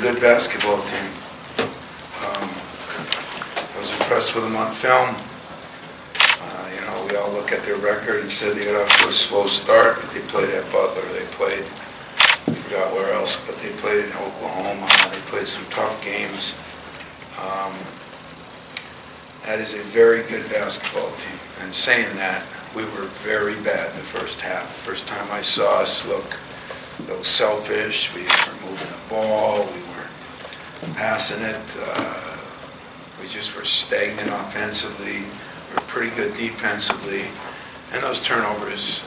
good basketball team. I was impressed with them on film. We all look at their record and said they got off to a slow start, but they played at Butler. They played, I forgot where else, but they played in Oklahoma. They played some tough games. That is a very good basketball team. And saying that, we were very bad in the first half. First time I saw us look a little selfish. We were moving the ball. We were passing it. We just were stagnant offensively. We were pretty good defensively. And those turnovers,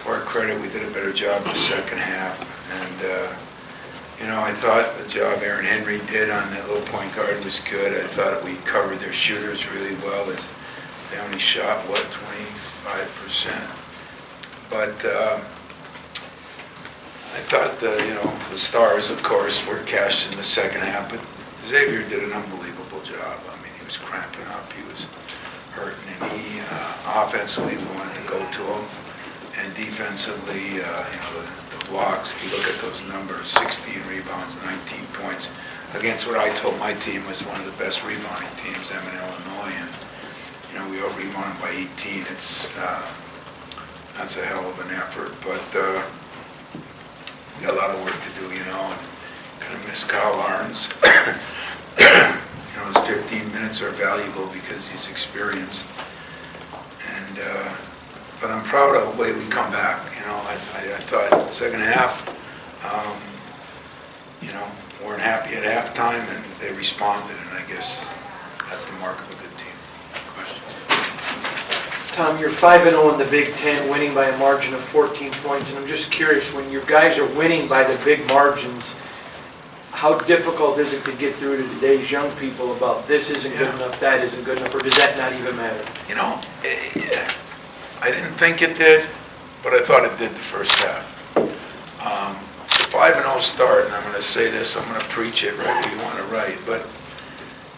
to our credit, we did a better job in the second half. And, I thought the job Aaron Henry did on that little point guard was good. I thought we covered their shooters really well. They only shot, 25%. But I thought the stars, of course, were cashed in the second half. But Xavier did an unbelievable job. I mean, he was cramping up. He was hurting. And he, offensively, we wanted to go to him. And defensively, the blocks, if you look at those numbers, 16 rebounds, 19 points, against what I told my team was one of the best rebounding teams, them in Illinois. And, we out-rebounded by 18. That's a hell of an effort. But we got a lot of work to do, and kind of miss Kyle Arns. His 15 minutes are valuable because he's experienced. And, but I'm proud of the way we come back. I thought second half, weren't happy at halftime, and they responded, and I guess that's the mark of a good team. Question? Tom, you're 5-0 in the Big Ten, winning by a margin of 14 points, and I'm just curious, when your guys are winning by the big margins, how difficult is it to get through to today's young people about this isn't good enough, that isn't good enough, or does that not even matter? I didn't think it did, but I thought it did the first half. The 5-0 start, and I'm going to say this, I'm going to preach it right where you want to write, but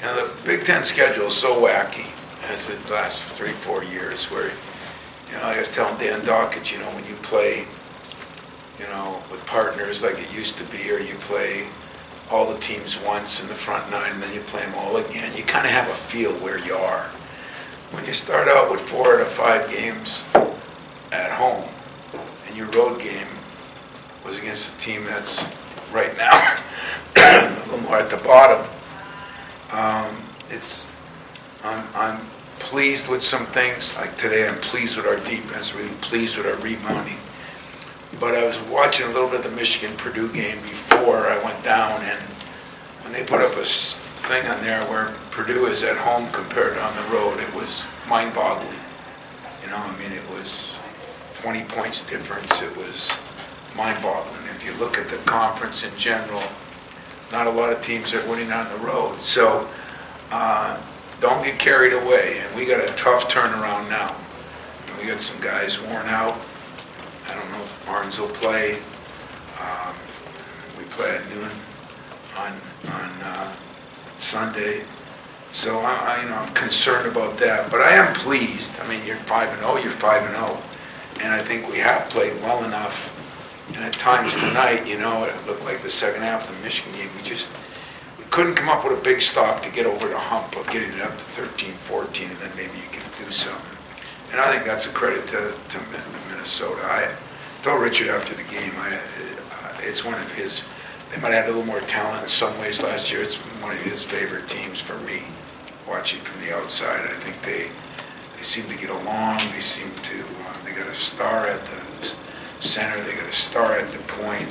the Big Ten schedule is so wacky as it lasts 3-4 years where, I was telling Dan Dawkins, when you play, with partners like it used to be, or you play all the teams once in the front nine, and then you play them all again, you kind of have a feel where you are. When you start out with 4 out of 5 games at home, and your road game was against a team that's right now a little more at the bottom, I'm pleased with some things. Like today, I'm pleased with our defense, really pleased with our rebounding. But I was watching a little bit of the Michigan-Purdue game before I went down, and when they put up a thing on there where Purdue is at home compared to on the road, it was mind-boggling. It was 20 points difference. It was mind-boggling. If you look at the conference in general, not a lot of teams are winning on the road. So don't get carried away. And we got a tough turnaround now. We got some guys worn out. I don't know if Barnes will play. We play at noon on Sunday. So I'm concerned about that, but I am pleased. You're 5-0, you're 5-0, and I think we have played well enough. And at times tonight, it looked like the second half of the Michigan game, we couldn't come up with a big stop to get over the hump of getting it up to 13-14, and then maybe you can do something. And I think that's a credit to Minnesota. I told Richard after the game, it's one of his. They might have had a little more talent in some ways last year. It's one of his favorite teams for me, watching from the outside. I think they seem to get along. They seem to, they got a star at the center. They got a star at the point.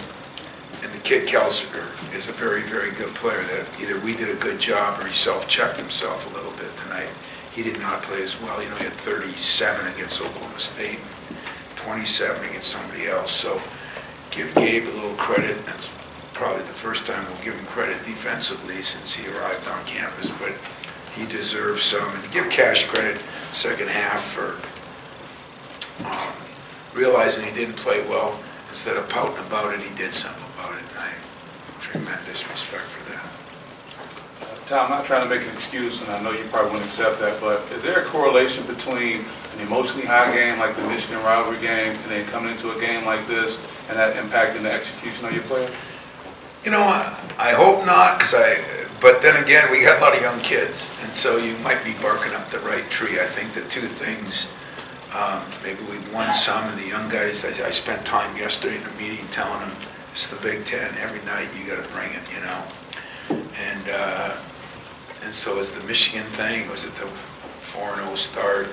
And the kid Kelsiger is a very, very good player that either we did a good job or he self-checked himself a little bit tonight. He did not play as well. He had 37 against Oklahoma State, 27 against somebody else. So give Gabe a little credit. That's probably the first time we'll give him credit defensively since he arrived on campus, but he deserves some. And give Cash credit second half for realizing he didn't play well. Instead of pouting about it, he did something about it, and I have tremendous respect for that. Tom, I'm not trying to make an excuse, and I know you probably wouldn't accept that, but is there a correlation between an emotionally high game like the Michigan rivalry game and then coming into a game like this and that impacting the execution of your players? You know, I hope not, but then again, we got a lot of young kids, and so you might be barking up the right tree. I think the two things, maybe we've won some, and the young guys, I spent time yesterday in a meeting telling them, it's the Big Ten, every night you got to bring it, you know. And so is the Michigan thing, was it the 4-0 start?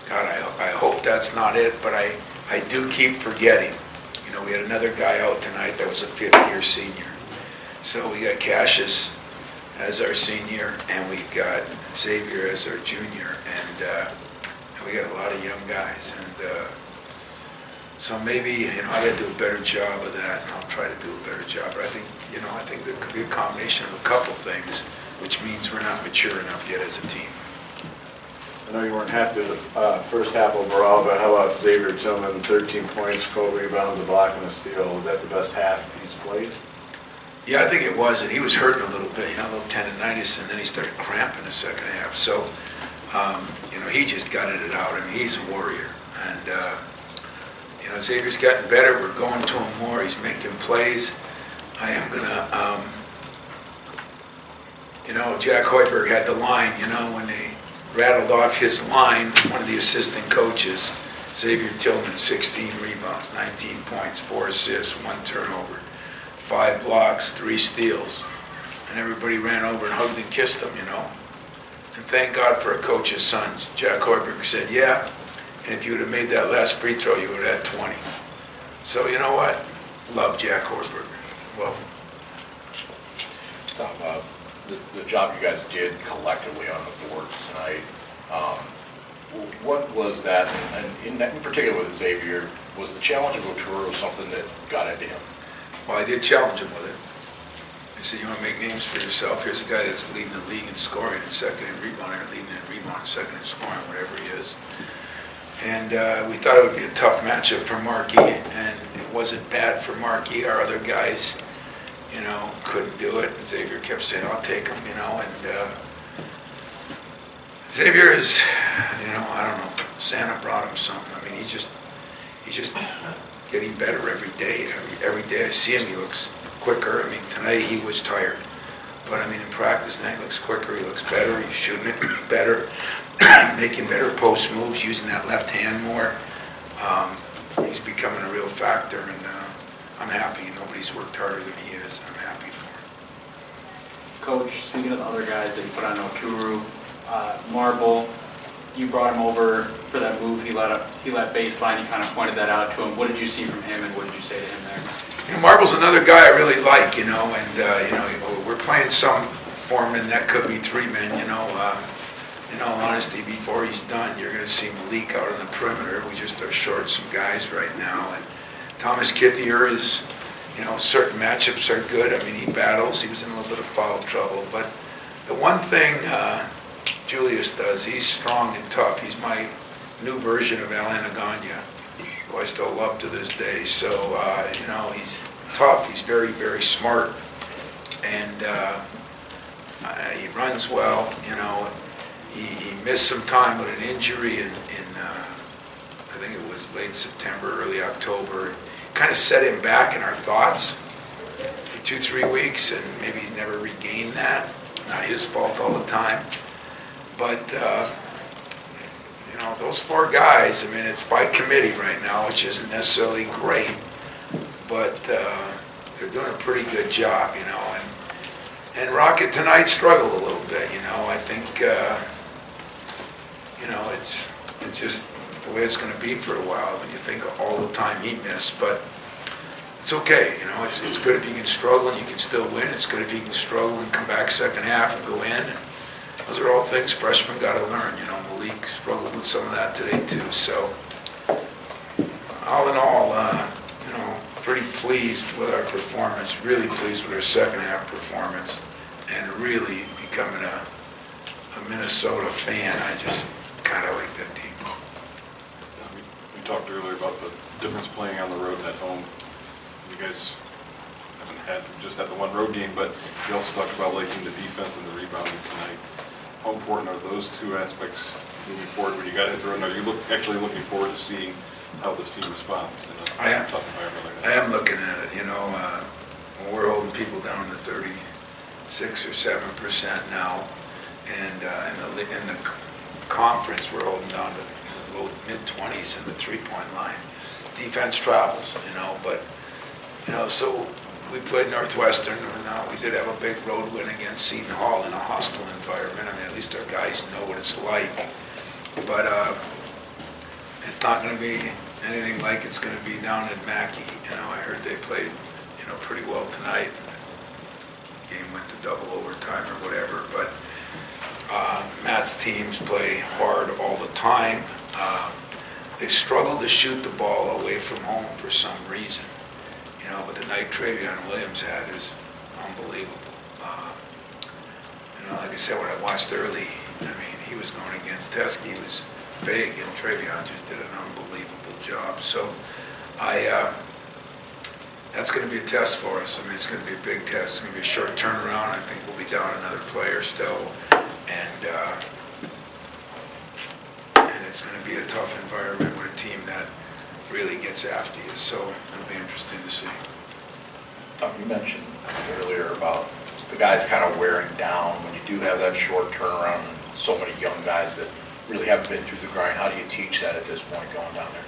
God, I hope that's not it, but I do keep forgetting. You know, we had another guy out tonight that was a fifth-year senior. So we got Cassius as our senior, and we got Xavier as our junior, and we got a lot of young guys. And so maybe, you know, I got to do a better job of that, and I'll try to do a better job. But I think, you know, I think there could be a combination of a couple things, which means we're not mature enough yet as a team. I know you weren't happy with the first half overall, but how about Xavier Tillman, 13 points, 12 rebounds, a block, and a steal? Was that the best half he's played? Yeah, I think it was, and he was hurting a little bit, you know, a little tendonitis, and then he started cramping the second half. So, you know, he just gutted it out. I mean, he's a warrior. And, you know, Xavier's gotten better. We're going to him more. He's making plays. I am going to, you know, Jack Hoiberg had the line, you know, when they rattled off his line, one of the assistant coaches, Xavier Tillman, 16 rebounds, 19 points, 4 assists, 1 turnover, 5 blocks, 3 steals. And everybody ran over and hugged and kissed him, you know. And thank God for a coach's son. Jack Hoiberg said, yeah, and if you would have made that last free throw, you would have had 20. So, you know what? Love Jack Hoiberg. Love him. Tom, the job you guys did collectively on the board tonight, what was that, and in particular with Xavier, was the challenge of Oturu something that got into him? Well, I did challenge him with it. I said, you want to make names for yourself? Here's a guy that's leading the league in scoring and second in rebounding, or leading in rebounding, second in scoring, whatever he is. And we thought it would be a tough matchup for Markey, and it wasn't bad for Markey. Our other guys, you know, couldn't do it. Xavier kept saying, I'll take him, you know, and Xavier is, you know, I don't know, Santa brought him something. I mean, he's just getting better every day. Every day I see him, he looks quicker. I mean, tonight he was tired. But I mean, in practice, now he looks quicker, he looks better, he's shooting it better, making better post moves, using that left hand more. He's becoming a real factor, and I'm happy. Nobody's worked harder than he is. I'm happy for him. Coach, speaking of the other guys that you put on Oturu, Marble, you brought him over for that move. He let baseline. You kind of pointed that out to him. What did you see from him, and what did you say to him there? You know, Marble's another guy I really like, you know, and you know, we're playing some foreman that could be 3 men, you know. In all honesty, before he's done, you're going to see Malik out on the perimeter. We just are short some guys right now, and Thomas Kithier is, you know, certain matchups are good. I mean, he battles. He was in a little bit of foul trouble, but the one thing Julius does, he's strong and tough. He's my new version of Alan Aganya, who I still love to this day. So, you know, he's tough. He's very, very smart, and he runs well, you know. He missed some time with an injury in I think it was late September, early October. Kind of set him back in our thoughts for 2-3 weeks, and maybe he's never regained that. Not his fault all the time. But, you know, those 4 guys, I mean, it's by committee right now, which isn't necessarily great, but they're doing a pretty good job, you know. And Rocket tonight struggled a little bit, you know. I think, you know, it's just the way it's going to be for a while when you think of all the time he missed. But it's okay, you know. It's good if you can struggle and you can still win. It's good if you can struggle and come back second half and go in. Those are all things freshmen got to learn. You know, Malik struggled with some of that today too. So, all in all, you know, pretty pleased with our performance. Really pleased with our second half performance, and really becoming a Minnesota fan. I just kind of like that team. We talked earlier about the difference playing on the road and at home. You guys haven't just had the one road game, but you also talked about liking the defense and the rebounding tonight. How important are those two aspects moving forward when you got to hit the road? Are you actually looking forward to seeing how this team responds in a tough environment like that? I am looking at it, when we're holding people down to 36 or 7% now, and in the conference, we're holding down to low mid-20s in the three-point line. Defense travels, but, so we played Northwestern, and we did have a big road win against Seton Hall in a hostile environment. I mean, at least our guys know what it's like. But it's not going to be anything like it's going to be down at Mackey. I heard they played, pretty well tonight. The game went to double overtime or whatever. But Matt's teams play hard all the time. They've struggled to shoot the ball away from home for some reason. But the night Travion Williams had is unbelievable. Like I said, when I watched early, he was going against Teskey. He was big, and Travion just did an unbelievable job. So that's going to be a test for us. It's going to be a big test. It's going to be a short turnaround. I think we'll be down another player still. And it's going to be a tough environment with a team that really gets after you. So it'll be interesting to see. You mentioned earlier about the guys kind of wearing down when you do have that short turnaround and so many young guys that really haven't been through the grind. How do you teach that at this point going down there?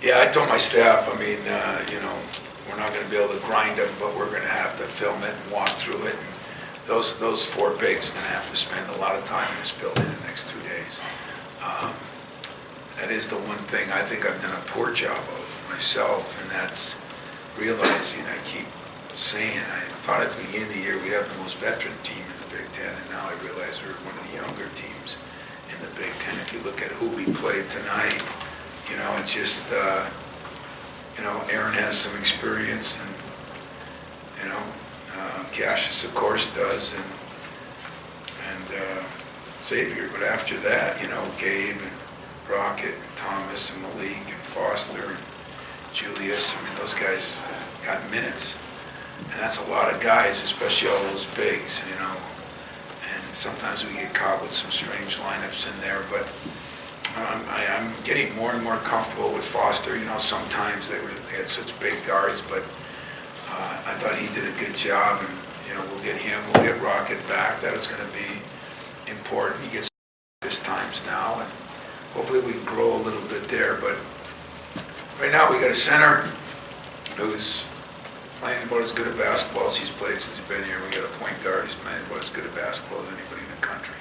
Yeah, I told my staff, we're not going to be able to grind them, but we're going to have to film it and walk through it. And those four bigs are going to have to spend a lot of time in this building the next 2 days. That is the one thing I think I've done a poor job of myself, and that's realizing, I keep saying, I thought at the beginning of the year we'd have the most veteran team in the Big Ten, and now I realize we're one of the younger teams in the Big Ten. If you look at who we played tonight, it's just, Aaron has some experience, and, Cassius, of course, does, and Xavier. But after that, Gabe and Rocket and Thomas and Malik and Foster and Julius, those guys got minutes. And that's a lot of guys, especially all those bigs, And sometimes we get caught with some strange lineups in there, but I'm getting more and more comfortable with Foster. Sometimes they had such big guards, but I thought he did a good job, and we'll get him, we'll get Rocket back. That is going to be important. He gets his times now, and hopefully we can grow a little bit there. But right now we got a center who's playing about as good at basketball as he's played since he's been here. We got a point guard who's playing about as good at basketball as anybody in the country.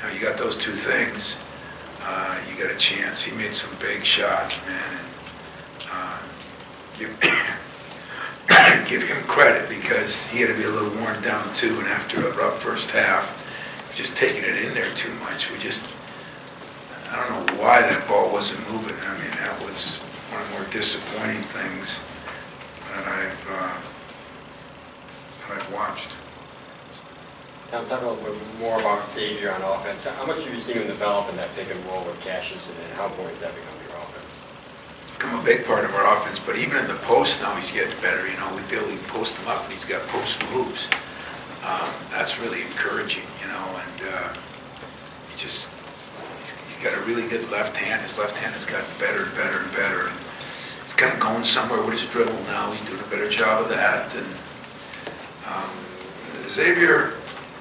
Now you got those two things, you got a chance. He made some big shots, man, and give him credit, because he had to be a little worn down too, and after a rough first half, just taking it in there too much. I don't know why that ball wasn't moving. That was one of the more disappointing things that I've watched. Tom, talk a little bit more about Xavier on offense. How much have you seen him develop in that pick and roll with Cassius, and how important has that become to your offense? Become a big part of our offense, but even in the post now, he's getting better. We feel we can post him up, and he's got post moves. That's really encouraging, and he's got a really good left hand. His left hand has gotten better and better and better. And he's kind of going somewhere with his dribble now. He's doing a better job of that. And Xavier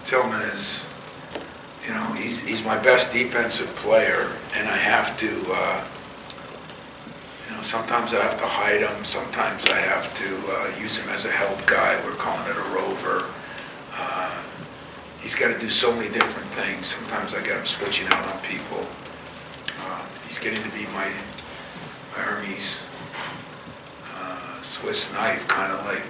Tillman is, he's my best defensive player, and I have to, sometimes I have to hide him. Sometimes I have to use him as a help guy. We're calling it a rover. He's got to do so many different things. Sometimes I got him switching out on people. He's getting to be my Army's Swiss knife, kind of like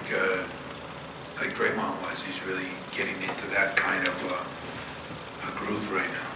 Draymond was. He's really getting into that kind of a groove right now.